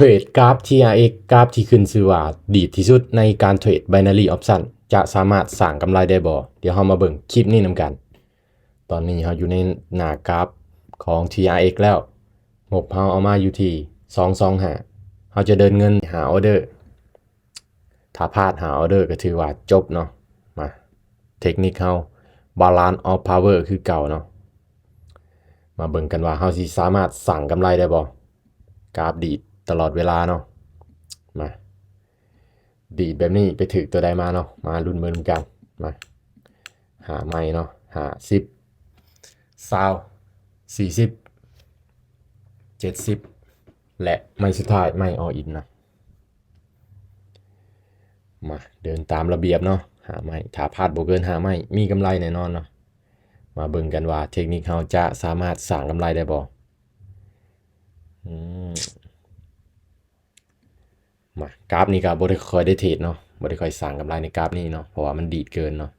เทรดกราฟ TRX กราฟที่ขึ้นชื่อว่าดีที่สุดในการเทรด Binary Option จะสามารถสร้างกำไรได้บ่เดี๋ยวเรามาเบิ่งคลิปนี้นำกัน ตอนนี้เราอยู่ในหน้ากราฟของ TRX แล้วงบเราเอามาอยู่ที่225เราจะเดินเงินหาออเดอร์ถ้าพลาดหาออเดอร์ก็ถือว่าจบเนาะมาเทคนิคเรา Balance of Power คือเก่าเนาะมาเบิ่งกันว่าเราสิสามารถสร้างกำไรได้บ่กราฟดีดตลอดเวลาเนาะมาดีดแบบนี้ไปถึกตัวใดมาเนาะมาลุ้นเบิ่งกันมาหาใหม่เนาะหา10 20 40 70และไม่สุดท้ายไม่ออินนะมาเดินตามระเบียบเนาะหาไม่ถ้าพลาดบ่เกินหาไม่มีกำไรแน่นอนเนาะมาเบิ่งกันว่าเทคนิคเราจะสามารถสร้างกำไรได้บ่มากราฟนี้ก็บ่ได้ค่อยได้เทรดเนาะบ่ได้ค่อยสร้างกำไรในกราฟนี้เนาะเพราะว่ามันดีดเกินเนาะ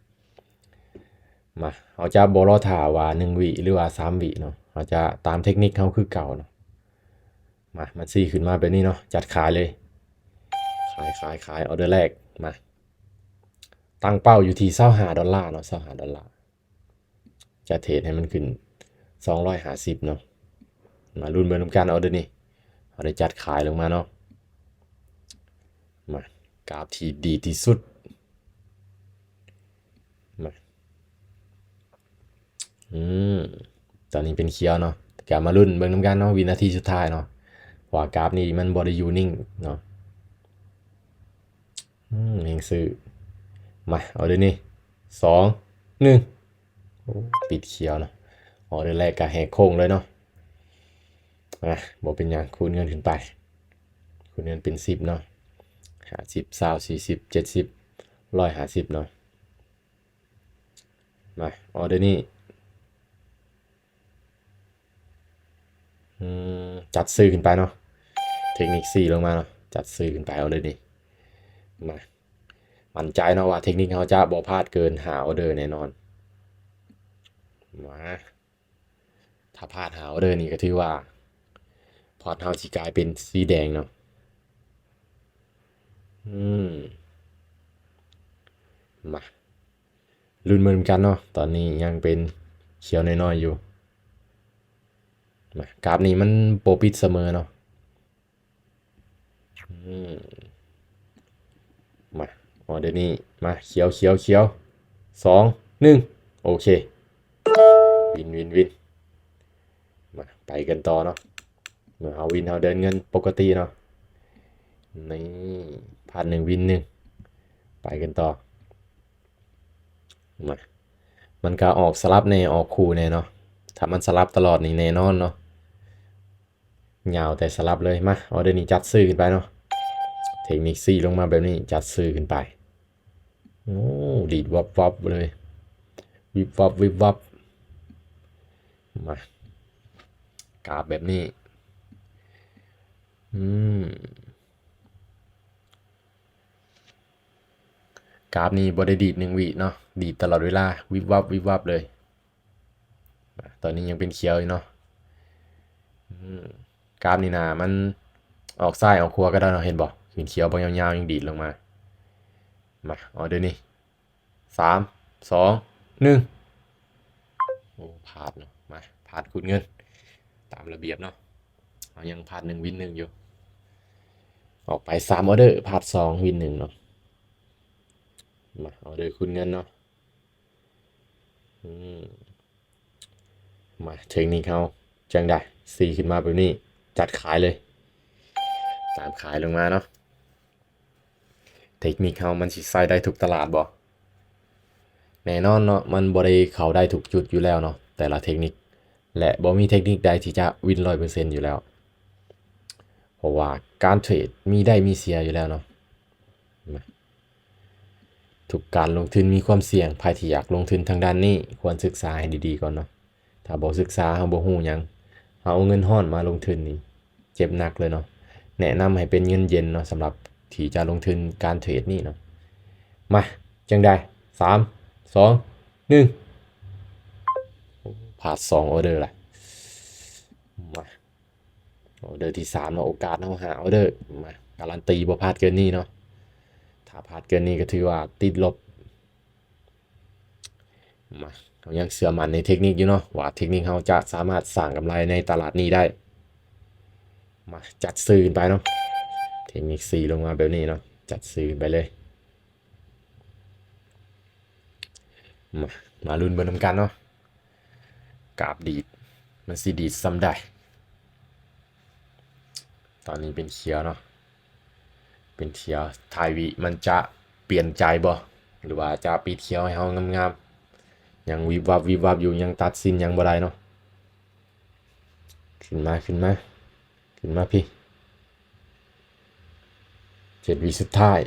มาเราจะบ่รอท่าว่า1วิหรือว่า3วิเนาะเราจะตามเทคนิคเราคือเก่าเนาะมามันซี่ขึ้นมาแบบนี้เนาะจัดขายเลยขายออเดอร์แรกมาตั้งเป้าอยู่ที่$25เนาะ$25จะเทรดให้มันขึ้น250เนาะมาลุ้นเบิ่งนำกันออเดอร์นี้เราได้จัดขายลงมาเนาะมากราฟที่ดีที่สุดมาตอนนี้เป็นเขียวเนาะกลับมาลุ้นเบิ่งนำกันเนาะวินาทีสุดท้ายเนาะว่ากราฟนี้มันบ่ได้อยู่นิ่งเนาะเฮงซื้อมาเอาเดี๋ยวนี้2 1ปิดเขียวเนาะออเดอร์แรกก็แหกโค้งเลยเนาะบ่เป็นหยังคูณเงินขึ้นไปคูณเงินเป็น10เนาะ50 20 40 70 150เนาะมาออเดอร์นี้จัดซื้อขึ้นไปเนาะเทคนิค4ลงมาเนาะจัดซื้อขึ้นไปเอาเลยนี่มามั่นใจเนาะว่าเทคนิคเขาจะบ่พลาดเกินหาออเดอร์แน่นอนมาถ้าพลาดหาออเดอร์นี่ก็ถือว่าพอร์ตเฮาสิกลายเป็นสีแดงเนาะมาลุ้นเหมือนกันเนาะตอนนี้ยังเป็นเขียวน้อยๆอยู่มากราฟนี้มันโปรปิดเสมอเนาะมาอ๋อเดี๋ยวนี้มาเขียว2 1โอเควินมาไปกันต่อเนาะเมื่อเอาวินเอาเดินเงินปกติเนาะนี่ผ่าน1วิน1ไปกันต่อมามันก็ออกสลับแน่ออกคู่แน่เนาะถ้ามันสลับตลอดนี่แน่นอนเนาะยาวแต่สลับเลยมาออเดอร์นี้จัดซื้อขึ้นไปเนาะเทคนิค4ลงมาแบบนี้จัดซื้อขึ้นไปโอ้ดีดวับเลยวิบวับมากราบแบบนี้กราฟนี้บ่ได้ดีด1วิเนาะดีดตลอดเวลาวิบวับเลยตอนนี้ยังเป็นเขียวอยู่เนาะกราฟนี่นะมันออกซ้ายออกขวาก็ได้เนาะเห็นบ่ขึ้นเขียวบางยาวๆยังดีดลงมาเอาเดี๋ยวนี้3 2 1โอ้พลาดเนาะมาพลาดคูณเงินตามระเบียบเนาะเอายังพลาด1วิน1อยู่ออกไป3ออเดอร์พลาด2วิน1เนาะมาออเดอร์คูณเงินเนาะมาเทคนิคเขาจังได้4ขึ้นมาแบบนี้จัดขายเลยตามขายลงมาเนาะเทคนิคเขามันสิใส่ได้ทุกตลาดบ่แน่นอนเนาะมันบ่ได้เข้าได้ทุกจุดอยู่แล้วเนาะแต่ละเทคนิคและบ่มีเทคนิคใดที่จะวิน100%อยู่แล้วเพราะว่าการเทรดมีได้มีเสียอยู่แล้วเนาะทุกการลงทุนมีความเสี่ยงใครที่อยากลงทุนทางด้านนี้ควรศึกษาให้ดีๆก่อนเนาะถ้าบ่ศึกษาเราบ่ฮู้หยังเอาเงินฮ้อนมาลงทุนนี่เจ็บหนักเลยเนาะแนะนำให้เป็นเงินเย็นเนาะสำหรับที่จะลงทุนการเทรดนี่เนาะมาจังได้3 2 1พลาด2ออเดอร์ละมา ออเดอร์ที่3เนาะโอกาสเฮาหาออเดอร์มาการันตีบ่พลาดเกินนี้เนาะถ้าพลาดเกินนี้ก็ถือว่าติดลบมาเรายังเชื่อมั่นในเทคนิคอยู่เนาะว่าเทคนิคเฮาจะสามารถสร้างกำไรในตลาดนี้ได้มาจัดซื้อไปเนาะเทคนิค4ลงมาแบบนี้เนาะจัดซื้อไปเลยมาลุ้นเบิ่งนำกันเนาะกราฟดีดมันสิดีดซ้ำได้ตอนนี้เป็นเขียวเนาะเป็นเขียวทายวิมันจะเปลี่ยนใจบ่หรือว่าจะปิดเขียวให้เฮางามๆยังวิบวับวิบวับอยู่ยังตัดสินยังบ่ได้เนาะขึ้นมาขึ้นมาขึ้นมาพี่7วิสุดท้าย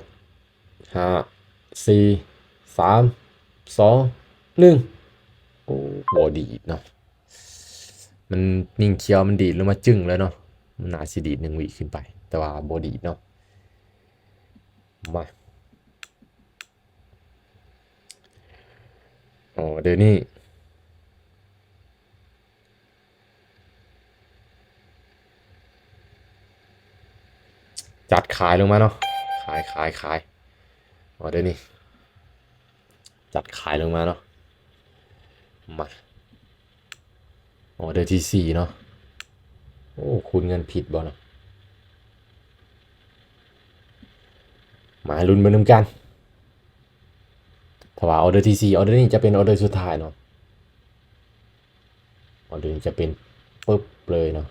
5 4 3 2 1โอ้บ่ดีดเนาะมันนิ่งเขียวมันดีดลงมาจึ้งเลยเนาะมันน่าสิดีด1 วิขึ้นไปแต่ว่าบ่ดีดเนาะมาอ๋อเดี๋ยวนี้จัดขายลงมาเนาะขายอ๋อเดี๋ยวนี้จัดขายลงมาเนาะมาอ๋อเดี๋ยวที่4เนาะโอ้คูณเงินผิดบ่เนาะมาลุ้นเบิ่งนำกันถ้าว่าออเดอร์ที่4ออเดอร์นี้จะเป็นออเดอร์สุดท้ายเนาะออเดอร์นี้จะเป็นปึ๊บเลยเนาะ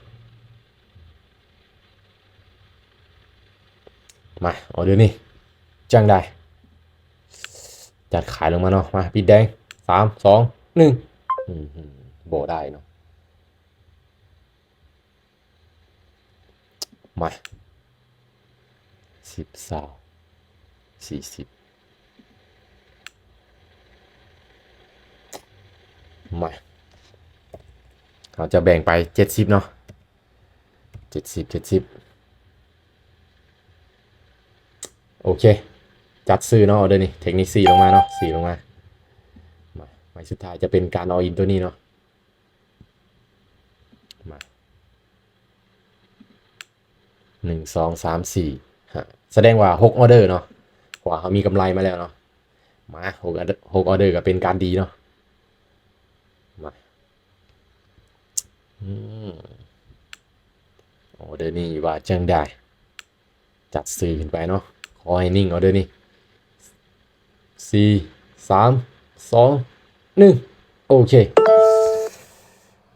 มาออเดอร์นี้จังได้จัดขายลงมาเนาะมาปิดแดง3 2 1โบได้เนาะมา10 20 40มาเราจะแบ่งไป70เนาะ70โอเคจัดซื้อเนาะออเดอร์นี้เทคนิค4ลงมาเนาะ4ลงมาไม้สุดท้ายจะเป็นการออินตัวนี้เนาะมา1 2 3 4ฮะแสดงว่า6ออเดอร์เนาะกว่าเขามีกำไรมาแล้วเนาะมา6ออเดอร์ก็เป็นการดีเนาะมาออเดอร์นี้ว่าจังได้จัดซื้อขึ้นไปเนาะขอให้นิ่งออเดอร์นี้4 3 2 1โอเค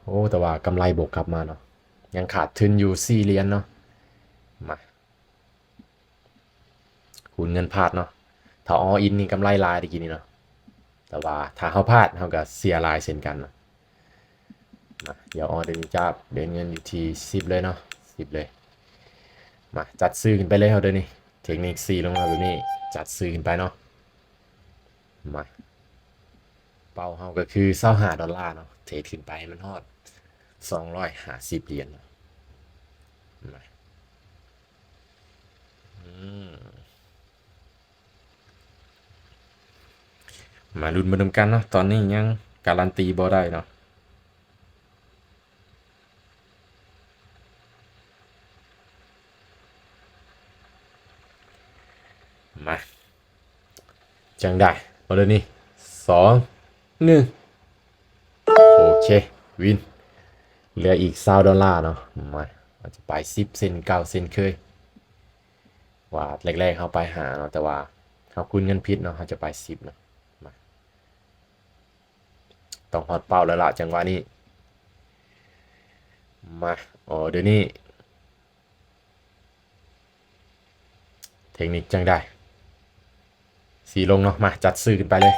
โอ้แต่ว่ากำไรบวกกลับมาเนาะยังขาดทุนอยู่4เหรียญเนาะมาคูณเงินพลาดเนาะถ้าออินนี่กำไรลายตะกี้นี่เนาะแต่ว่าถ้าเขาพลาดเขาก็เสียลายเช่นกันเนาะมาเดี๋ยวออเดอร์นี้จะเดินเงินอยู่ที่10เลยเนาะ10เลยมาจัดซื้อขึ้นไปเลยเขาเดี๋ยวนี้เทคนิค4ลงมาแบบนี้จัดซื้อขึ้นไปเนาะมาเป้าเขาก็คือ$25เนาะเทรดขึ้นไปให้มันฮอด250เหรียญเนาะมามาลุ้นมาดมกันเนาะตอนนี้ยังการันตีบ่ได้เนาะมาจังได้เอาเลยนี่2 1โอเควินเหลืออีก$20เนาะมาอาจจะไป10 เซนต์9 เซนต์เคยว่าแรกๆเขาไปหาเนาะแต่ว่าเขาคูณเงินผิดเนาะเขาจะไป10เนาะมาต้องฮอดเป้าแล้วล่ะจังหวะนี้มาอ๋อเดี๋ยวนี้เทคนิคจังได้สีลงเนาะมาจัดซื้อขึ้นไปเลย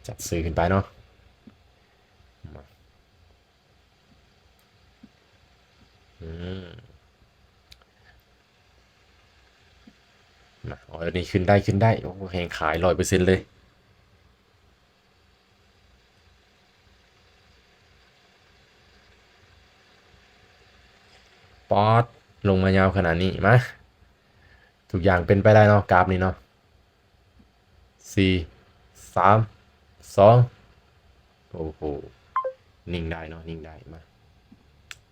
จัดซื้อขึ้นไปเนาะมาอ๋อเดี๋ยวนี้ขึ้นได้โอ้แหงขาย100%เลยป๊อดลงมายาวขนาดนี้มาทุกอย่างเป็นไปได้เนาะกราฟนี้เนาะ4 3 2โอ้โหนิ่งได้เนาะนิ่งได้มา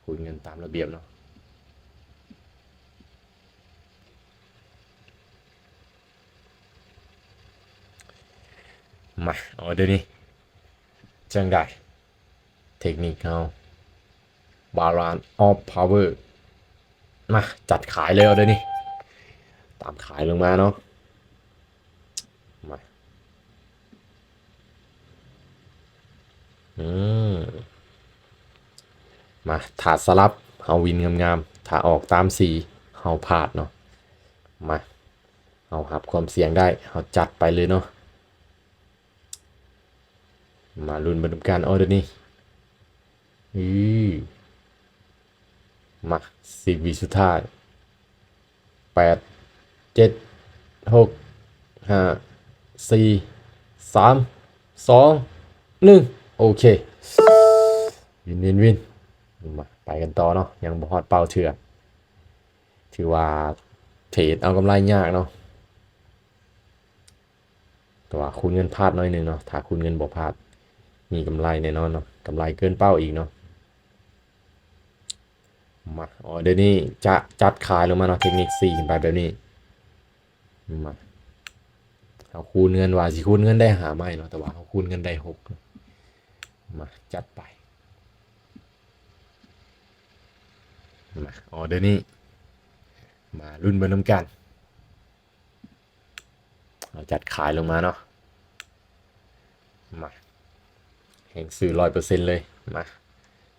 คูณเงินตามระเบียบเนาะ มาเอาเดี๋ยวนี้จังได้เทคนิคเอาbalance of power มาจัดขายเลยเอาเดี๋ยวนี้ตามขายลงมาเนาะมาอืมมาถาดสลับเฮาวินงามๆถ้าออกตามสีเฮาพลาดเนาะมาเฮาหับความเสี่ยงได้เฮาจัดไปเลยเนาะมาลุ้นบรรยากาศเอาเดี๋ยวนี้อือมา10 วิสุดท้าย8 7 6 5 4 3 2 1โอเควินมาไปกันต่อเนาะยังบ่ฮอดเป้าเถื่อถือว่าเทรดเอากำไรยากเนาะแต่ว่าคูณเงินพลาดน้อยหนึงเนาะถ้าคูณเงินบ่พลาดมีกำไรแน่นอนเนาะกำไรเกินเป้าอีกเนาะมาเดี๋ยวนี้จะจัดขายลงมาเนาะเทคนิค4ขึ้นไปแบบนี้มาเอาคูณเงินว่าสิคูณเงินได้หาไม่เนาะแต่ว่าเอาคูณเงินได้6มาจัดไปมาเดี๋ยวนี้มารุ่นเบอร์น้ำกันเราจัดขายลงมาเนาะมาแห่งซื้อ100%เลยมา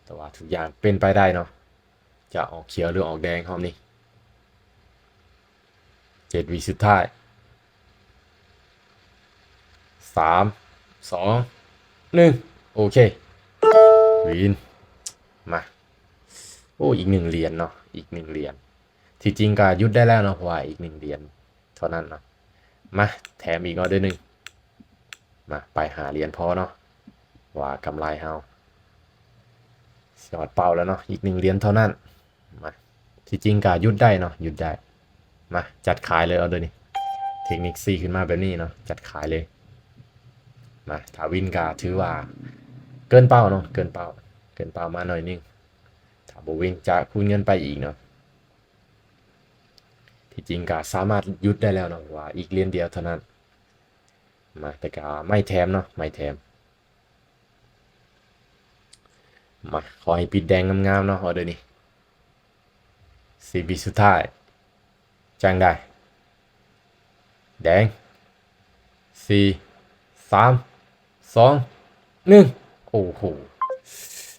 แต่ว่าทุกอย่างเป็นไปได้เนาะจะออกเขียวหรือออกแดงครับนี่7 วิสุดท้าย3 2 1โอเควินมาโอ้อีก1เหรียญเนาะอีก1เหรียญที่จริงก็ยุดได้แล้วเนาะเพราะว่าอีก1เหรียญเท่านั้นเนาะมาแถมอีกด้วยหนึ่งมาไปหาเหรียญพอเนาะว่ากำไรเฮาสอดเป่าแล้วเนาะอีก1เหรียญเท่านั้นมาที่จริงก็ยุดได้เนาะยุดได้มาจัดขายเลยเอาด้วยนี่เทคนิค4ขึ้นมาแบบนี้เนาะจัดขายเลยมาถ้าวินก็ถือว่าเกินเป้าเนาะเกินเป้ามาหน่อยนึงถ้าบ่วินจะคูณเงินไปอีกเนาะที่จริงก็สามารถยุดได้แล้วเนาะว่าอีกเหรียญเดียวเท่านั้นมาแต่ก็ไม่แถมเนาะไม่แถมมาขอให้ปิดแดงงามๆเนาะเดี๋ยวนี้10 วิสุดท้ายจังได้แดง4 3 2 1โอ้โห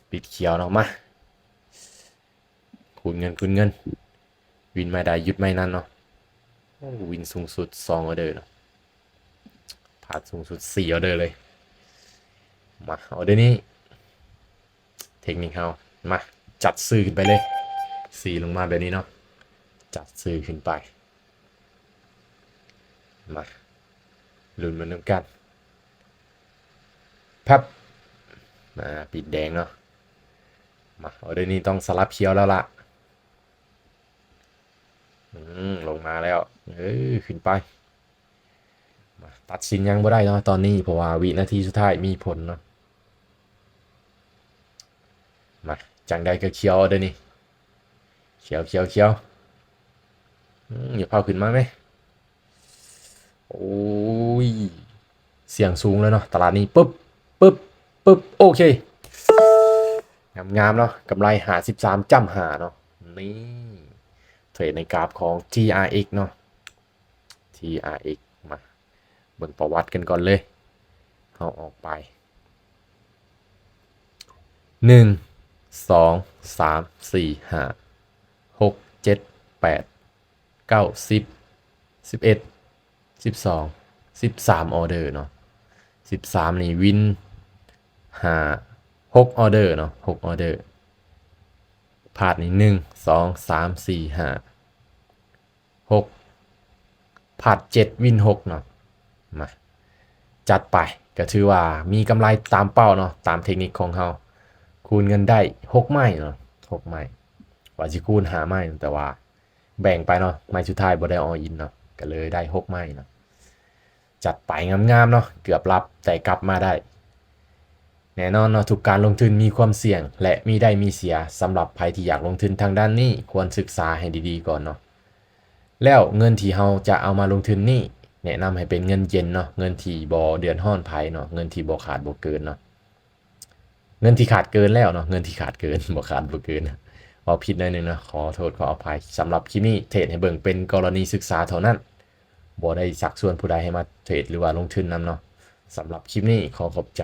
ปิดเขียวเนาะมาคูณเงินวินไม่ได้ยุดไม่นั่นเนาะวินสูงสุด2ออเดอร์เนาะพาดสูงสุด4ออเดอร์เลยมาออเดอร์นี้เทคนิคเฮามาจัดซื้อขึ้นไปเลย4ลงมาแบบนี้เนาะจัดซื้อขึ้นไปมาลุ้นมันนำกันพับมาปิดแดงเนาะมาออเดอร์นี้ต้องสลับเขียวแล้วล่ะลงมาแล้วขึ้นไปมาตัดสินยังบ่ได้เนาะตอนนี้เพราะว่าวินาทีสุดท้ายมีผลเนาะมาจังใดก็เขียวเดี๋ยวนี้เขียวอย่าเผาขึ้นมาไหมโอ้ยเสียงสูงแล้วเนาะตลาดนี้ปึ๊บโอเคงามเนาะกำไรหา13จ้ำหาเนาะนี่เทรดในกราฟของ TRX เนาะ TRX มาเบิ่งประวัติกันก่อนเลยเอาออกไป1 2 3 4 5 6 7 8 9 10 11 12 13ออเดอร์เนาะ13นี่วิน6ออเดอร์เนาะ6ออเดอร์พลาดนี่1 2 3 4 5 6พลาด7วิน6เนาะมาจัดไปก็ถือว่ามีกำไรตามเป้าเนาะตามเทคนิคของเขาคูณเงินได้6ไม้เนาะ6ไม้ว่าสิคูณ5ไม้แต่ว่าแบ่งไปเนาะไม้สุดท้ายบ่ได้อออินเนาะก็เลยได้6ไม้เนาะจัดไปงามๆเนาะเกือบรับแต่กลับมาได้แน่นอนเนาะทุกการลงทุนมีความเสี่ยงและมีได้มีเสียสำหรับใครที่อยากลงทุนทางด้านนี้ควรศึกษาให้ดีๆก่อนเนาะแล้วเงินที่เราจะเอามาลงทุนนี่ แนะนำให้เป็นเงินเย็นเนาะเงินที่บ่เดือดร้อนไผเนาะเงินที่บ่ขาดบ่เกินเนาะเงินที่ขาดเกินแล้วเนาะเงินที่ขาดเกินบ่ขาดบ่เกินเว้าผิดหน่อยหนึงนะขอโทษขออภัยสำหรับคลิปนี้เทรดให้เบิ่งเป็นกรณีศึกษาเท่านั้นบ่ได้ชักชวนผู้ใดให้มาเทรดหรือว่าลงทุนนำเนาะสำหรับคลิปนี้ขอขอบใจ